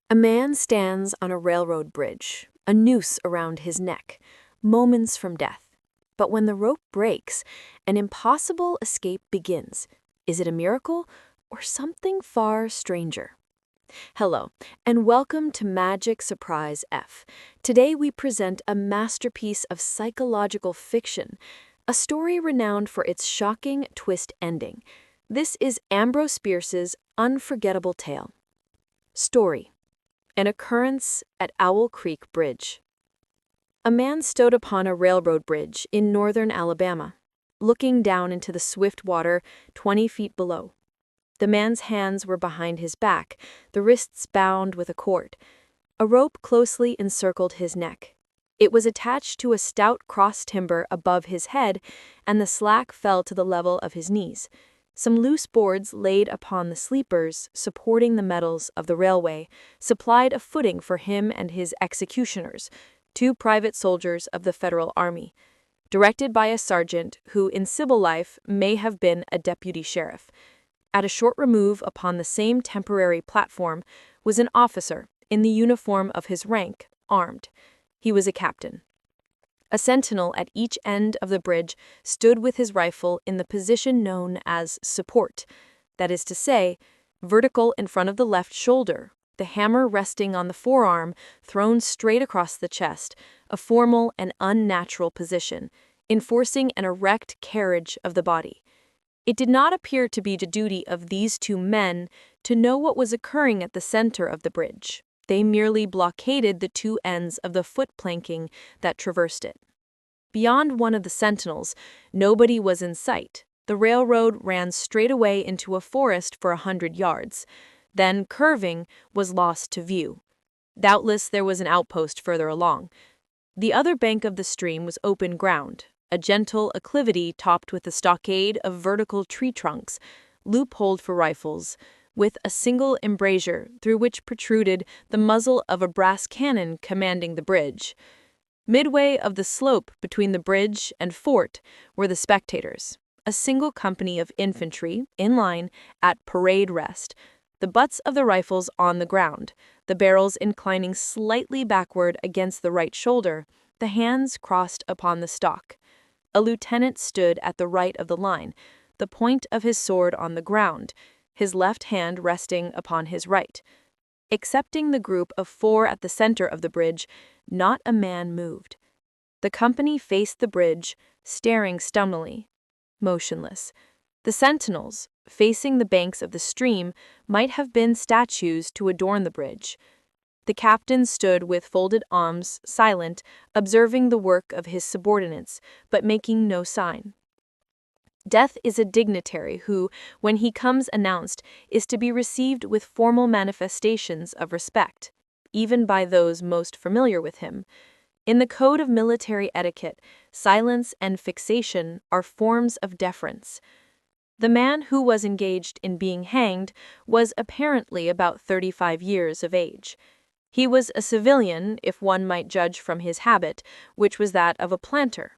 A man stands on a railroad bridge, a noose around his neck, moments from death. But when the rope breaks, an impossible escape begins. Is it a miracle or something far stranger? Hello, and welcome to Magic Surprise F. Today we present a masterpiece of psychological fiction, a story renowned for its shocking twist ending. This is Ambrose Bierce's unforgettable tale. Story: An occurrence at Owl Creek Bridge. A man stood upon a railroad bridge in northern Alabama, looking down into the swift water 20 feet below. The man's hands were behind his back, the wrists bound with a cord. A rope closely encircled his neck. It was attached to a stout cross timber above his head, and the slack fell to the level of his knees. Some loose boards laid upon the sleepers supporting the metals of the railway supplied a footing for him and his executioners, 2 private soldiers of the Federal Army, directed by a sergeant who in civil life may have been a deputy sheriff. At a short remove upon the same temporary platform was an officer in the uniform of his rank, armed. He was a captain. A sentinel at each end of the bridge stood with his rifle in the position known as support, that is to say, vertical in front of the left shoulder, the hammer resting on the forearm thrown straight across the chest, a formal and unnatural position, enforcing an erect carriage of the body. It did not appear to be the duty of these 2 men to know what was occurring at the center of the bridge. They merely blockaded the 2 ends of the foot planking that traversed it. Beyond one of the sentinels, nobody was in sight. The railroad ran straight away into a forest for 100 yards. Then, curving, was lost to view. Doubtless there was an outpost further along. The other bank of the stream was open ground, a gentle acclivity topped with a stockade of vertical tree trunks, loopholed for rifles, with a single embrasure through which protruded the muzzle of a brass cannon commanding the bridge. Midway of the slope between the bridge and fort were the spectators, a single company of infantry in line at parade rest, the butts of the rifles on the ground, the barrels inclining slightly backward against the right shoulder, the hands crossed upon the stock. A lieutenant stood at the right of the line, the point of his sword on the ground, his left hand resting upon his right. Excepting the group of 4 at the center of the bridge, not a man moved. The company faced the bridge, staring stunningly, motionless. The sentinels, facing the banks of the stream, might have been statues to adorn the bridge. The captain stood with folded arms, silent, observing the work of his subordinates, but making no sign. Death is a dignitary who, when he comes announced, is to be received with formal manifestations of respect, even by those most familiar with him. In the code of military etiquette, silence and fixation are forms of deference. The man who was engaged in being hanged was apparently about 35 years of age. He was a civilian, if one might judge from his habit, which was that of a planter.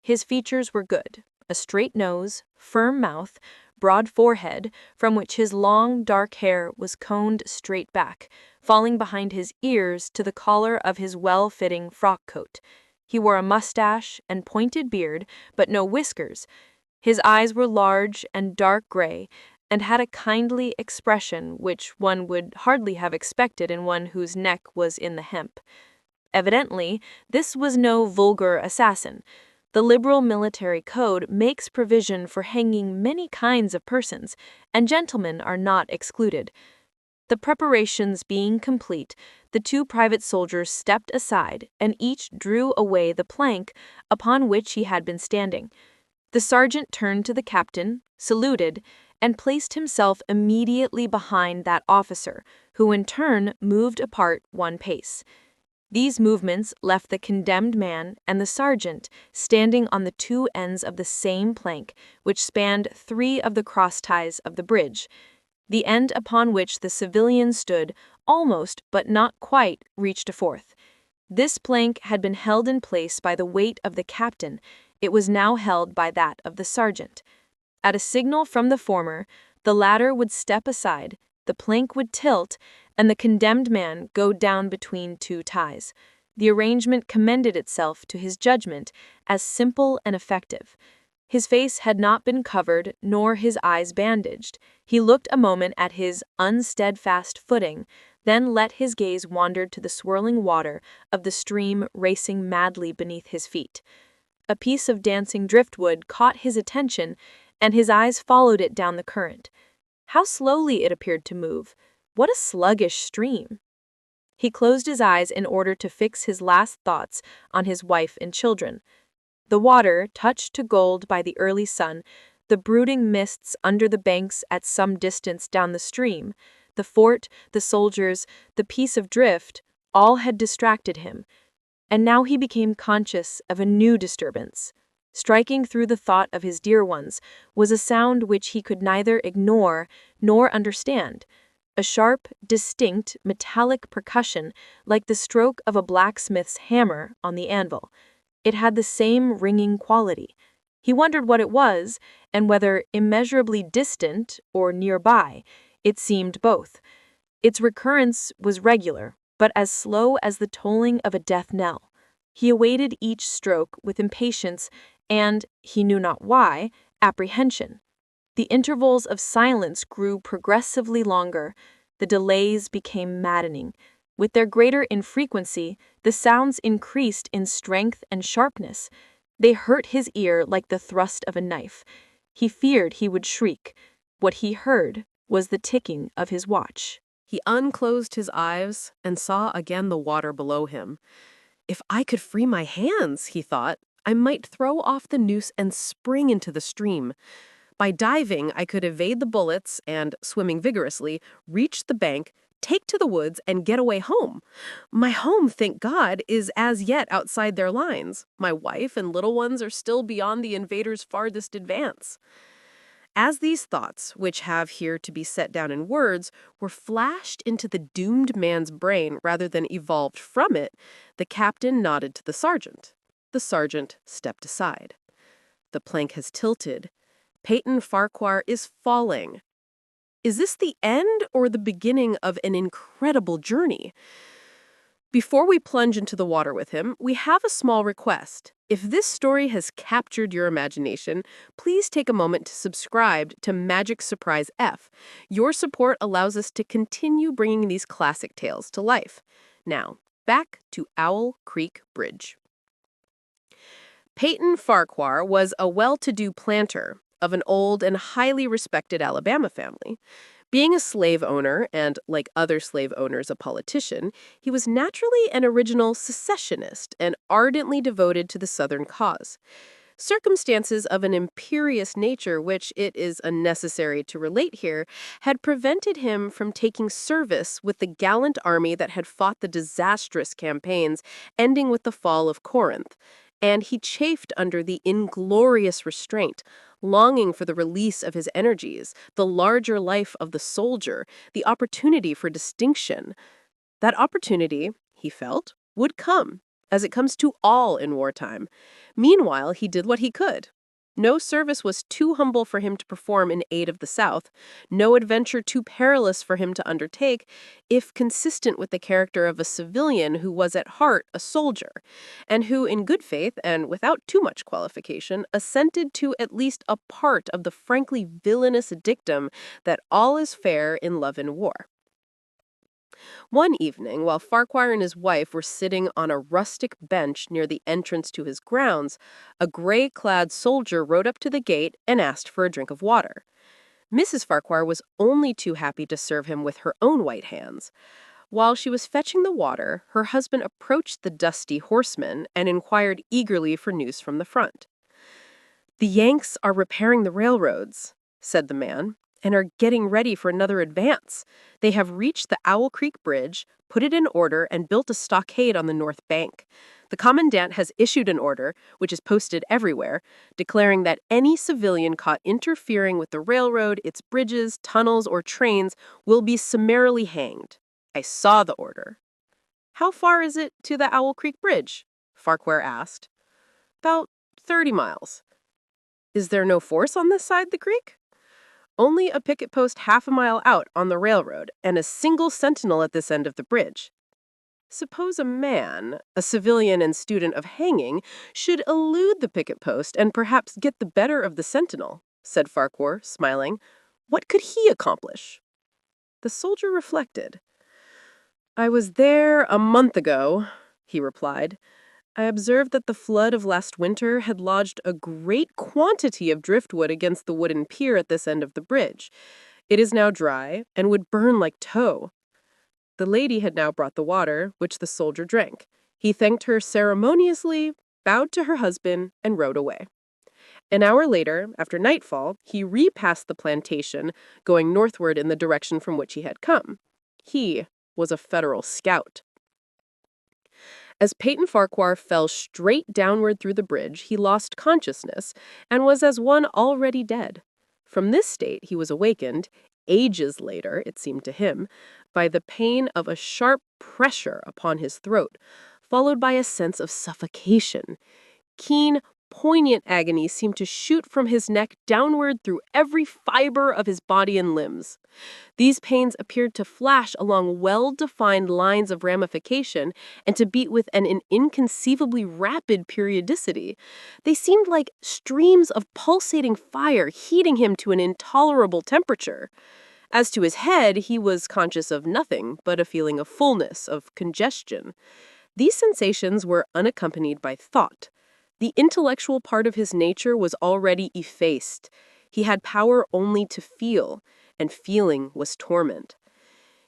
His features were good. A straight nose, firm mouth, broad forehead, from which his long, dark hair was combed straight back, falling behind his ears to the collar of his well-fitting frock coat. He wore a mustache and pointed beard, but no whiskers. His eyes were large and dark gray, and had a kindly expression which one would hardly have expected in one whose neck was in the hemp. Evidently, this was no vulgar assassin. The liberal military code makes provision for hanging many kinds of persons, and gentlemen are not excluded. The preparations being complete, the 2 private soldiers stepped aside and each drew away the plank upon which he had been standing. The sergeant turned to the captain, saluted, and placed himself immediately behind that officer, who in turn moved apart 1 pace. These movements left the condemned man and the sergeant standing on the 2 ends of the same plank which spanned 3 of the cross ties of the bridge. The end upon which the civilian stood almost but not quite reached a 4th. This plank had been held in place by the weight of the captain. It was now held by that of the sergeant. At a signal from the former, the latter would step aside, the plank would tilt, and the condemned man go down between two ties. The arrangement commended itself to his judgment as simple and effective. His face had not been covered, nor his eyes bandaged. He looked a moment at his unsteadfast footing, then let his gaze wander to the swirling water of the stream racing madly beneath his feet. A piece of dancing driftwood caught his attention, and his eyes followed it down the current. How slowly it appeared to move! What a sluggish stream! He closed his eyes in order to fix his last thoughts on his wife and children. The water, touched to gold by the early sun, the brooding mists under the banks at some distance down the stream, the fort, the soldiers, the piece of drift, all had distracted him. And now he became conscious of a new disturbance. Striking through the thought of his dear ones was a sound which he could neither ignore nor understand. A sharp, distinct, metallic percussion like the stroke of a blacksmith's hammer on the anvil. It had the same ringing quality. He wondered what it was, and whether immeasurably distant or nearby. It seemed both. Its recurrence was regular, but as slow as the tolling of a death knell. He awaited each stroke with impatience and, he knew not why, apprehension. The intervals of silence grew progressively longer. The delays became maddening. With their greater infrequency, the sounds increased in strength and sharpness. They hurt his ear like the thrust of a knife. He feared he would shriek. What he heard was the ticking of his watch. He unclosed his eyes and saw again the water below him. If I could free my hands, he thought, I might throw off the noose and spring into the stream. By diving, I could evade the bullets and, swimming vigorously, reach the bank, take to the woods, and get away home. My home, thank God, is as yet outside their lines. My wife and little ones are still beyond the invaders' farthest advance. As these thoughts, which have here to be set down in words, were flashed into the doomed man's brain rather than evolved from it, the captain nodded to the sergeant. The sergeant stepped aside. The plank has tilted. Peyton Farquhar is falling. Is this the end or the beginning of an incredible journey? Before we plunge into the water with him, we have a small request. If this story has captured your imagination, please take a moment to subscribe to MagicSurprise F. Your support allows us to continue bringing these classic tales to life. Now, back to Owl Creek Bridge. Peyton Farquhar was a well-to-do planter of an old and highly respected Alabama family. Being a slave owner and, like other slave owners, a politician, he was naturally an original secessionist and ardently devoted to the Southern cause. Circumstances of an imperious nature, which it is unnecessary to relate here, had prevented him from taking service with the gallant army that had fought the disastrous campaigns ending with the fall of Corinth, and he chafed under the inglorious restraint, longing for the release of his energies, the larger life of the soldier, the opportunity for distinction. That opportunity, he felt, would come, as it comes to all in wartime. Meanwhile, he did what he could. No service was too humble for him to perform in aid of the South, no adventure too perilous for him to undertake, if consistent with the character of a civilian who was at heart a soldier, and who, in good faith and without too much qualification, assented to at least a part of the frankly villainous dictum that all is fair in love and war. One evening, while Farquhar and his wife were sitting on a rustic bench near the entrance to his grounds, a gray-clad soldier rode up to the gate and asked for a drink of water. Mrs. Farquhar was only too happy to serve him with her own white hands. While she was fetching the water, her husband approached the dusty horseman and inquired eagerly for news from the front. "The Yanks are repairing the railroads," said the man, "and are getting ready for another advance. They have reached the Owl Creek Bridge, put it in order, and built a stockade on the north bank. The commandant has issued an order, which is posted everywhere, declaring that any civilian caught interfering with the railroad, its bridges, tunnels, or trains will be summarily hanged. I saw the order." "How far is it to the Owl Creek Bridge?" Farquhar asked. "About 30 miles. "Is there no force on this side the creek?" Only a picket post half a mile out on the railroad, and a single sentinel at this end of the bridge. Suppose a man, a civilian and student of hanging, should elude the picket post and perhaps get the better of the sentinel, said Farquhar, smiling. What could he accomplish? The soldier reflected. I was there a month ago, he replied. I observed that the flood of last winter had lodged a great quantity of driftwood against the wooden pier at this end of the bridge. It is now dry and would burn like tow. The lady had now brought the water, which the soldier drank. He thanked her ceremoniously, bowed to her husband, and rode away. An hour later, after nightfall, he repassed the plantation, going northward in the direction from which he had come. He was a Federal scout. As Peyton Farquhar fell straight downward through the bridge, he lost consciousness and was as one already dead. From this state, he was awakened, ages later, it seemed to him, by the pain of a sharp pressure upon his throat, followed by a sense of suffocation. Keen, poignant agony seemed to shoot from his neck downward through every fiber of his body and limbs. These pains appeared to flash along well-defined lines of ramification and to beat with an inconceivably rapid periodicity. They seemed like streams of pulsating fire heating him to an intolerable temperature. As to his head, he was conscious of nothing but a feeling of fullness, of congestion. These sensations were unaccompanied by thought. The intellectual part of his nature was already effaced. He had power only to feel, and feeling was torment.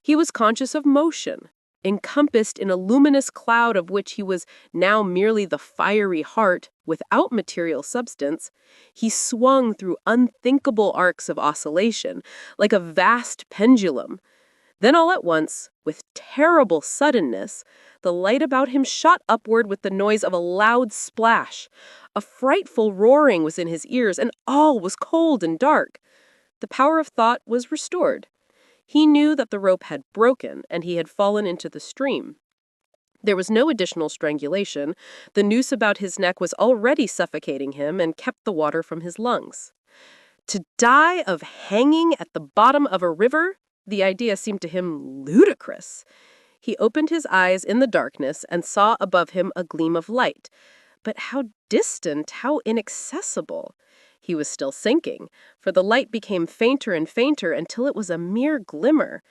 He was conscious of motion, encompassed in a luminous cloud of which he was now merely the fiery heart without material substance. He swung through unthinkable arcs of oscillation, like a vast pendulum. Then all at once, with terrible suddenness, the light about him shot upward with the noise of a loud splash. A frightful roaring was in his ears, and all was cold and dark. The power of thought was restored. He knew that the rope had broken, and he had fallen into the stream. There was no additional strangulation. The noose about his neck was already suffocating him and kept the water from his lungs. To die of hanging at the bottom of a river? The idea seemed to him ludicrous. He opened his eyes in the darkness and saw above him a gleam of light. But how distant, how inaccessible! He was still sinking, for the light became fainter and fainter until it was a mere glimmer.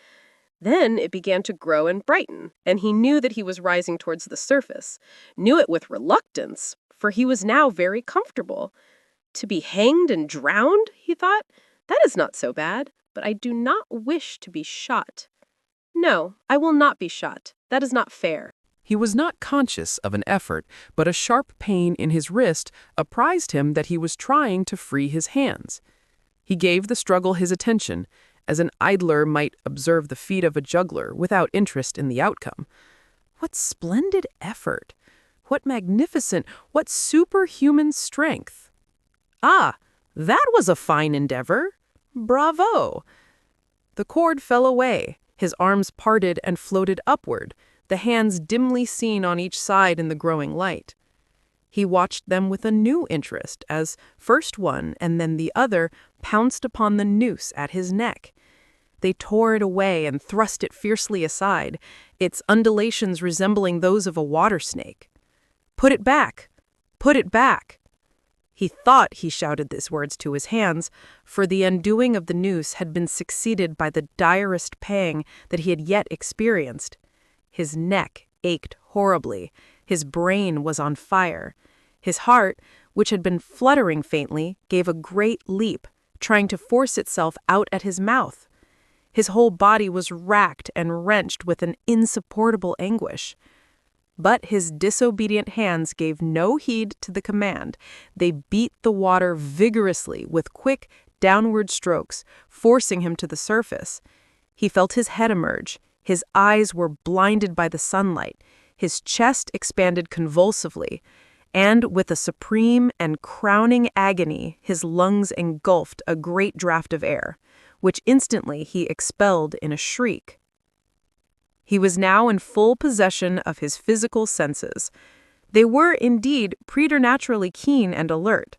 Then it began to grow and brighten, and he knew that he was rising towards the surface, knew it with reluctance, for he was now very comfortable. To be hanged and drowned, he thought, that is not so bad, but I do not wish to be shot. No, I will not be shot. That is not fair. He was not conscious of an effort, but a sharp pain in his wrist apprised him that he was trying to free his hands. He gave the struggle his attention, as an idler might observe the feat of a juggler without interest in the outcome. What splendid effort! What magnificent, what superhuman strength! Ah, that was a fine endeavor! Bravo! The cord fell away, his arms parted and floated upward, the hands dimly seen on each side in the growing light. He watched them with a new interest as first one and then the other pounced upon the noose at his neck. They tore it away and thrust it fiercely aside, its undulations resembling those of a water snake. "Put it back! Put it back!" He thought he shouted these words to his hands, for the undoing of the noose had been succeeded by the direst pang that he had yet experienced. His neck ached horribly, his brain was on fire. His heart, which had been fluttering faintly, gave a great leap, trying to force itself out at his mouth. His whole body was racked and wrenched with an insupportable anguish. But his disobedient hands gave no heed to the command. They beat the water vigorously with quick, downward strokes, forcing him to the surface. He felt his head emerge. His eyes were blinded by the sunlight. His chest expanded convulsively. And with a supreme and crowning agony, his lungs engulfed a great draught of air, which instantly he expelled in a shriek. He was now in full possession of his physical senses. They were, indeed, preternaturally keen and alert.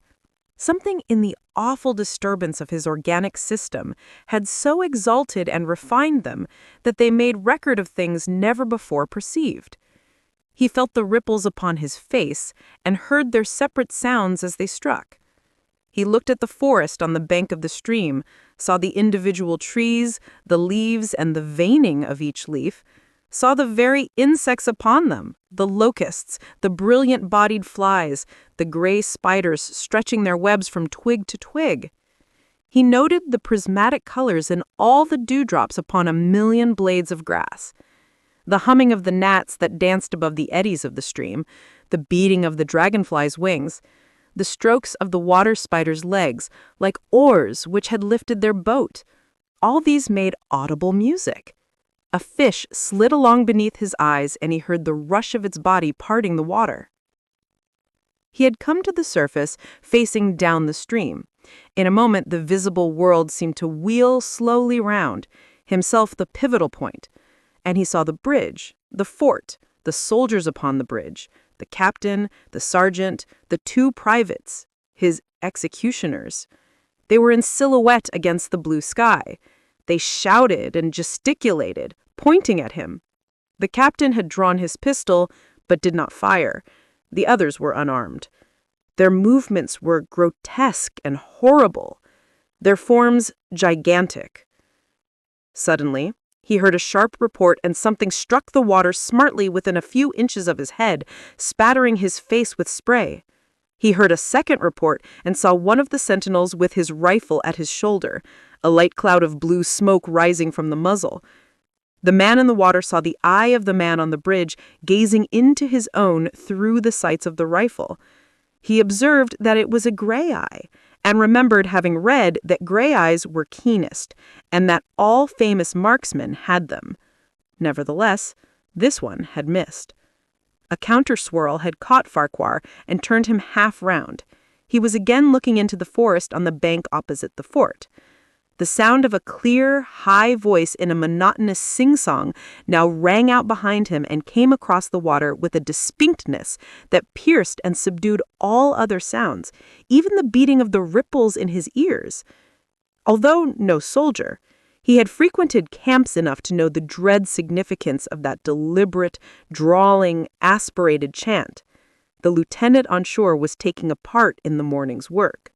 Something in the awful disturbance of his organic system had so exalted and refined them that they made record of things never before perceived. He felt the ripples upon his face and heard their separate sounds as they struck. He looked at the forest on the bank of the stream, saw the individual trees, the leaves, and the veining of each leaf, saw the very insects upon them, the locusts, the brilliant-bodied flies, the gray spiders stretching their webs from twig to twig. He noted the prismatic colors in all the dewdrops upon a million blades of grass, the humming of the gnats that danced above the eddies of the stream, the beating of the dragonfly's wings, the strokes of the water spider's legs, like oars which had lifted their boat. All these made audible music. A fish slid along beneath his eyes, and he heard the rush of its body parting the water. He had come to the surface, facing down the stream. In a moment, the visible world seemed to wheel slowly round, himself the pivotal point, and he saw the bridge, the fort, the soldiers upon the bridge, the captain, the sergeant, the two privates, his executioners. They were in silhouette against the blue sky. They shouted and gesticulated, pointing at him. The captain had drawn his pistol, but did not fire. The others were unarmed. Their movements were grotesque and horrible, their forms gigantic. Suddenly, he heard a sharp report, and something struck the water smartly within a few inches of his head, spattering his face with spray. He heard a second report and saw one of the sentinels with his rifle at his shoulder, a light cloud of blue smoke rising from the muzzle. The man in the water saw the eye of the man on the bridge gazing into his own through the sights of the rifle. He observed that it was a gray eye, and remembered having read that gray eyes were keenest, and that all famous marksmen had them. Nevertheless, this one had missed. A counter-swirl had caught Farquhar and turned him half round. He was again looking into the forest on the bank opposite the fort. The sound of a clear, high voice in a monotonous sing-song now rang out behind him and came across the water with a distinctness that pierced and subdued all other sounds, even the beating of the ripples in his ears. Although no soldier, he had frequented camps enough to know the dread significance of that deliberate, drawling, aspirated chant. The lieutenant on shore was taking a part in the morning's work.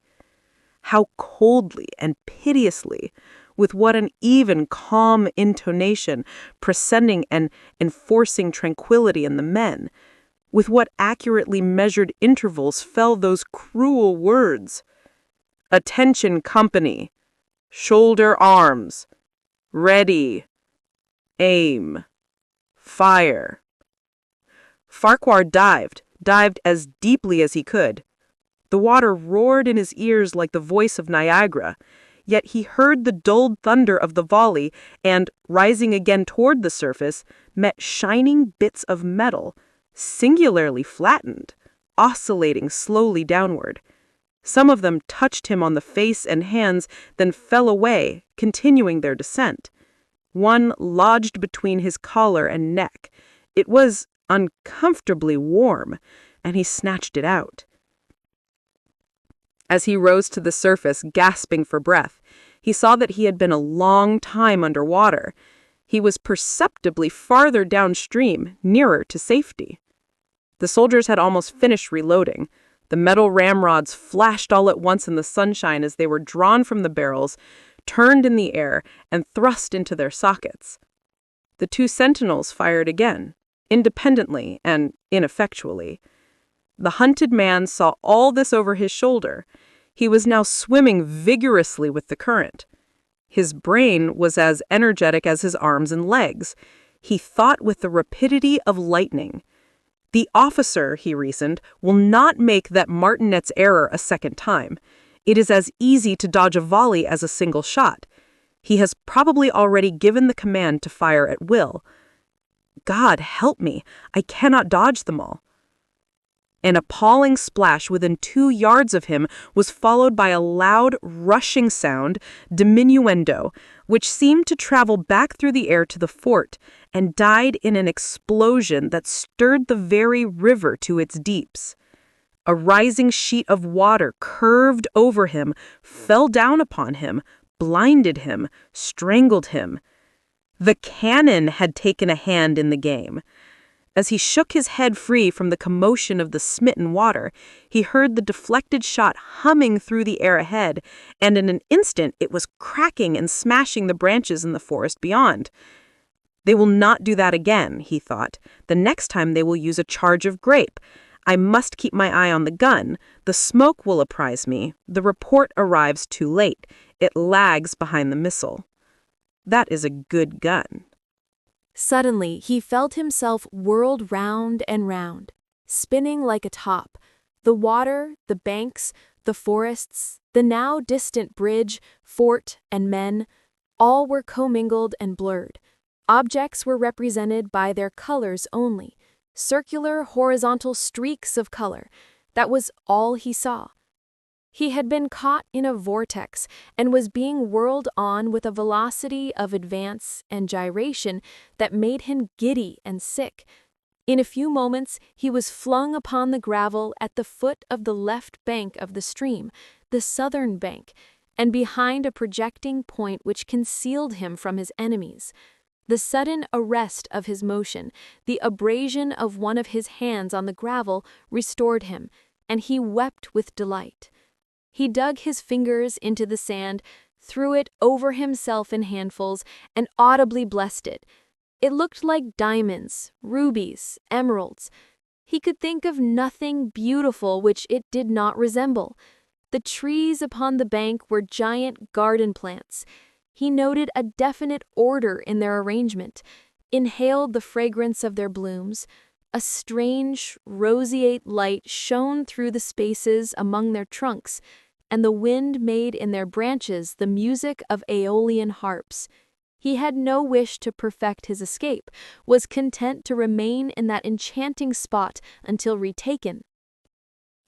How coldly and piteously, with what an even, calm intonation, presenting and enforcing tranquility in the men, with what accurately measured intervals fell those cruel words. "Attention, company! Shoulder arms! Ready! Aim! Fire!" Farquhar dived as deeply as he could. The water roared in his ears like the voice of Niagara, yet he heard the dulled thunder of the volley and, rising again toward the surface, met shining bits of metal, singularly flattened, oscillating slowly downward. Some of them touched him on the face and hands, then fell away, continuing their descent. One lodged between his collar and neck. It was uncomfortably warm, and he snatched it out. As he rose to the surface, gasping for breath, he saw that he had been a long time under water. He was perceptibly farther downstream, nearer to safety. The soldiers had almost finished reloading. The metal ramrods flashed all at once in the sunshine as they were drawn from the barrels, turned in the air, and thrust into their sockets. The two sentinels fired again, independently and ineffectually. The hunted man saw all this over his shoulder. He was now swimming vigorously with the current. His brain was as energetic as his arms and legs. He thought with the rapidity of lightning. The officer, he reasoned, will not make that martinet's error a second time. It is as easy to dodge a volley as a single shot. He has probably already given the command to fire at will. God help me, I cannot dodge them all. An appalling splash within 2 yards of him was followed by a loud, rushing sound, diminuendo, which seemed to travel back through the air to the fort and died in an explosion that stirred the very river to its deeps. A rising sheet of water curved over him, fell down upon him, blinded him, strangled him. The cannon had taken a hand in the game. As he shook his head free from the commotion of the smitten water, he heard the deflected shot humming through the air ahead, and in an instant it was cracking and smashing the branches in the forest beyond. They will not do that again, he thought. The next time they will use a charge of grape. I must keep my eye on the gun. The smoke will apprise me. The report arrives too late. It lags behind the missile. That is a good gun. Suddenly, he felt himself whirled round and round, spinning like a top. The water, the banks, the forests, the now distant bridge, fort, and men, all were commingled and blurred. Objects were represented by their colors only, circular, horizontal streaks of color. That was all he saw. He had been caught in a vortex and was being whirled on with a velocity of advance and gyration that made him giddy and sick. In a few moments, he was flung upon the gravel at the foot of the left bank of the stream, the southern bank, and behind a projecting point which concealed him from his enemies. The sudden arrest of his motion, the abrasion of one of his hands on the gravel, restored him, and he wept with delight. He dug his fingers into the sand, threw it over himself in handfuls, and audibly blessed it. It looked like diamonds, rubies, emeralds. He could think of nothing beautiful which it did not resemble. The trees upon the bank were giant garden plants. He noted a definite order in their arrangement, inhaled the fragrance of their blooms. A strange, roseate light shone through the spaces among their trunks, and the wind made in their branches the music of Aeolian harps. He had no wish to perfect his escape, was content to remain in that enchanting spot until retaken.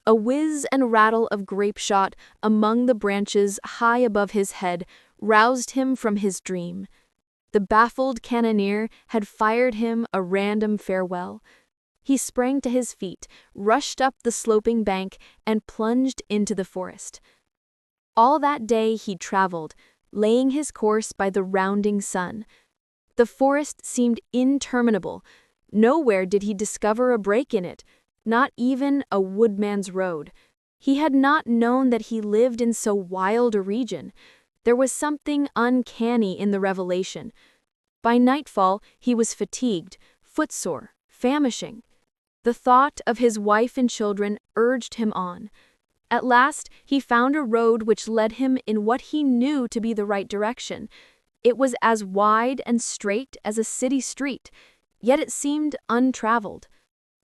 A whiz and rattle of grape shot among the branches high above his head roused him from his dream. The baffled cannoneer had fired him a random farewell. He sprang to his feet, rushed up the sloping bank, and plunged into the forest. All that day he traveled, laying his course by the rounding sun. The forest seemed interminable. Nowhere did he discover a break in it, not even a woodman's road. He had not known that he lived in so wild a region. There was something uncanny in the revelation. By nightfall, he was fatigued, footsore, famishing. The thought of his wife and children urged him on. At last, he found a road which led him in what he knew to be the right direction. It was as wide and straight as a city street, yet it seemed untraveled.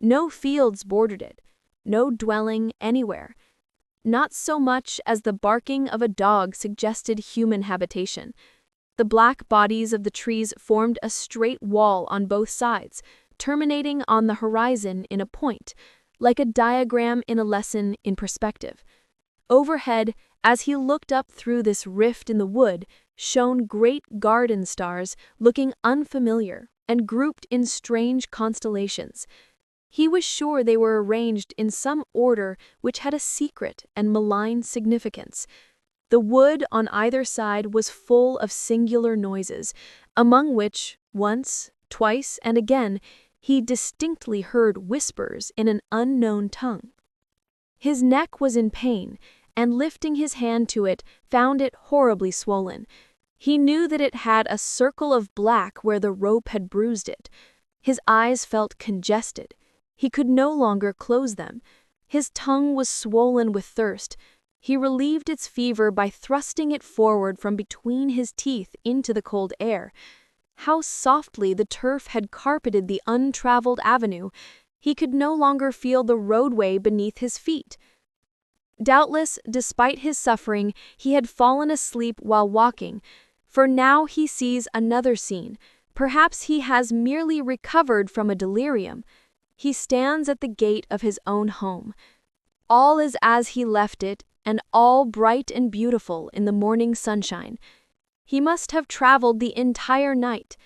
No fields bordered it, no dwelling anywhere. Not so much as the barking of a dog suggested human habitation. The black bodies of the trees formed a straight wall on both sides, terminating on the horizon in a point, like a diagram in a lesson in perspective. Overhead, as he looked up through this rift in the wood, shone great garden stars looking unfamiliar and grouped in strange constellations. He was sure they were arranged in some order which had a secret and malign significance. The wood on either side was full of singular noises, among which, once, twice, and again, he distinctly heard whispers in an unknown tongue. His neck was in pain, and lifting his hand to it, found it horribly swollen. He knew that it had a circle of black where the rope had bruised it. His eyes felt congested. He could no longer close them. His tongue was swollen with thirst. He relieved its fever by thrusting it forward from between his teeth into the cold air. How softly the turf had carpeted the untraveled avenue! He could no longer feel the roadway beneath his feet. Doubtless, despite his suffering, he had fallen asleep while walking, for now he sees another scene. Perhaps he has merely recovered from a delirium. He stands at the gate of his own home. All is as he left it, and all bright and beautiful in the morning sunshine. He must have traveled the entire night.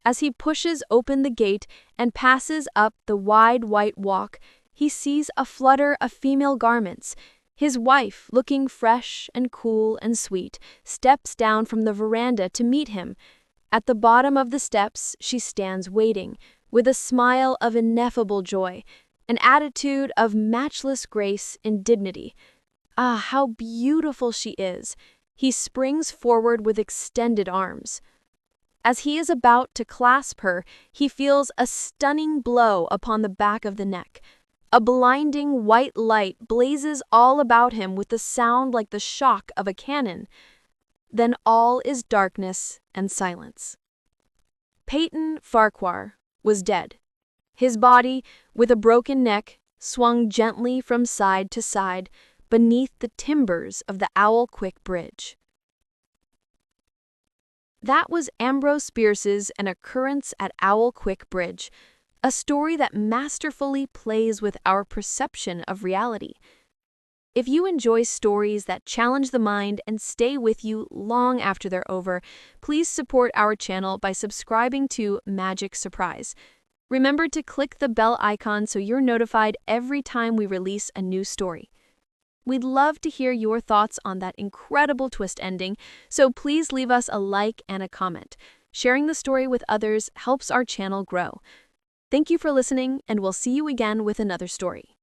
As he pushes open the gate and passes up the wide white walk, he sees a flutter of female garments. His wife, looking fresh and cool and sweet, steps down from the veranda to meet him. At the bottom of the steps, she stands waiting, with a smile of ineffable joy, an attitude of matchless grace and dignity. Ah, how beautiful she is! He springs forward with extended arms. As he is about to clasp her, he feels a stunning blow upon the back of the neck. A blinding white light blazes all about him with a sound like the shock of a cannon. Then all is darkness and silence. Peyton Farquhar was dead. His body, with a broken neck, swung gently from side to side beneath the timbers of the Owl Quick Bridge. That was Ambrose Bierce's An Occurrence at Owl Quick Bridge, a story that masterfully plays with our perception of reality. If you enjoy stories that challenge the mind and stay with you long after they're over, please support our channel by subscribing to MagicSurprise. Remember to click the bell icon so you're notified every time we release a new story. We'd love to hear your thoughts on that incredible twist ending, so please leave us a like and a comment. Sharing the story with others helps our channel grow. Thank you for listening, and we'll see you again with another story.